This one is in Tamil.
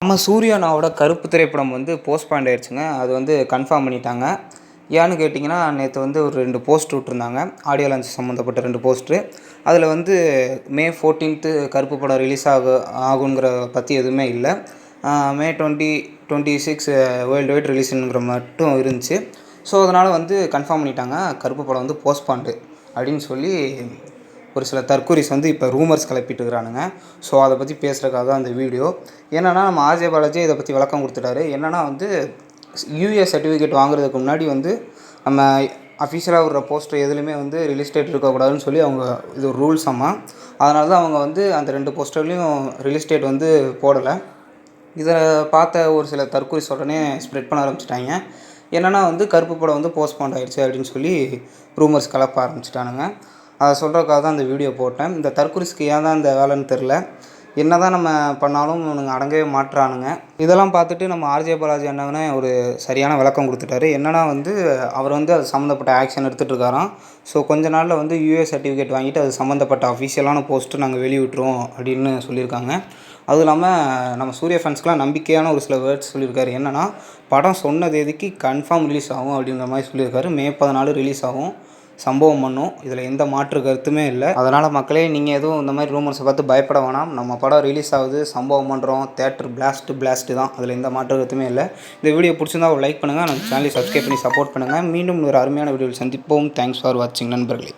நம்ம சூர்யானாவோட கருப்பு திரைப்படம் வந்து போஸ்ட்பாண்ட் ஆயிடுச்சுங்க. அது வந்து கன்ஃபார்ம் பண்ணிட்டாங்க. ஏன்னு கேட்டிங்கன்னா, நேற்று வந்து ஒரு 2 போஸ்ட் விட்டுருந்தாங்க. ஆடியோ லான்ச் சம்மந்தப்பட்ட 2 போஸ்ட்ரு. அதில் வந்து மே 14th கருப்பு படம் ரிலீஸ் ஆகுங்கிற பற்றி எதுவுமே இல்ல. மே 2026 வேர்ல்டு வைட் ரிலீஸுங்கிற மட்டும் இருந்துச்சு. ஸோ, அதனால் வந்து கன்ஃபார்ம் பண்ணிட்டாங்க. கருப்பு படம் வந்து போஸ்ட்பாண்டு அப்படின்னு சொல்லி ஒரு சில தற்கூரிஸ் வந்து இப்போ ரூமர்ஸ் கிளப்பிட்டு இருக்கிறானுங்க. ஸோ, அதை பற்றி பேசுகிறதுக்காக தான் அந்த வீடியோ. என்னென்னா, நம்ம ஆர்ஜே பாலாஜி இதை பற்றி விளக்கம் கொடுத்துட்டாரு. என்னென்னா வந்து யூஏ சர்டிஃபிகேட் வாங்குறதுக்கு முன்னாடி வந்து நம்ம அஃபிஷியலாக விடுற போஸ்டர் எதுலேயுமே வந்து ரிலீஸ் டேட் இருக்கக்கூடாதுன்னு சொல்லி அவங்க இது ஒரு ரூல்ஸ் ஆமா. அதனால தான் அவங்க வந்து அந்த 2 போஸ்டர்லேயும் ரிலீஸ் டேட் வந்து போடலை. இதை பார்த்த ஒரு சில தற்கூரிஸ் உடனே ஸ்ப்ரெட் பண்ண ஆரம்பிச்சிட்டாங்க. என்னென்னா வந்து கருப்பு படம் வந்து போஸ்ட்பாண்ட் ஆகிடுச்சு அப்படின்னு சொல்லி ரூமர்ஸ் கலப்ப ஆரம்பிச்சிட்டானுங்க. அதை சொல்கிறதுக்காக தான் அந்த வீடியோ போட்டேன். இந்த தற்கூரிஸ்க்கு ஏன் தான் இந்த வேலைன்னு தெரில. என்ன தான் நம்ம பண்ணாலும் இவனுங்க அடங்கவே மாட்டுறானுங்க. இதெல்லாம் பார்த்துட்டு நம்ம ஆர்ஜே பாலாஜி அண்ணாவுனே ஒரு சரியான விளக்கம் கொடுத்துட்டாரு. என்னென்னா வந்து அவர் வந்து அது சம்மந்தப்பட்ட ஆக்ஷன் எடுத்துகிட்டு இருக்காராம். ஸோ, கொஞ்ச நாளில் வந்து யூஏ சர்டிஃபிகேட் வாங்கிட்டு அது சம்மந்தப்பட்ட அஃபிஷியலான போஸ்ட்டு நாங்கள் வெளியிட்டுருவோம் அப்படின்னு சொல்லியிருக்காங்க. அதுவும் இல்லாமல் நம்ம சூர்யா ஃபேன்ஸ்க்கெலாம் நம்பிக்கையான ஒரு சில வேர்ட்ஸ் சொல்லியிருக்காரு. என்னென்னா, படம் சொன்ன தேதிக்கு கன்ஃபார்ம் ரிலீஸ் ஆகும் அப்படிங்கிற மாதிரி சொல்லியிருக்காரு. மே 14 ரிலீஸ் ஆகும், சம்பவம் பண்ணும். இதில் எந்த மாற்று கருத்துமே இல்லை. அதனால் மக்களே, நீங்கள் எதுவும் இந்த மாதிரி ரூமர்ஸை பார்த்து பயப்பட வேணாம். நம்ம படம் ரிலீஸ் ஆகுது, சம்பவம் பண்ணுறோம், தேட்டர் பிளாஸ்ட்டு தான். அதில் எந்த மாற்று கருத்துமே இல்லை. இந்த வீடியோ பிடிச்சிருந்தா ஒரு லைக் பண்ணுங்கள். நம்ம சேனலை சப்ஸ்கிரைப் பண்ணி சப்போர்ட் பண்ணுங்கள். மீண்டும் ஒரு அருமையான வீடியோவில் சந்திப்போம். தேங்க்ஸ் ஃபார் வாட்சிங் நண்பர்களே.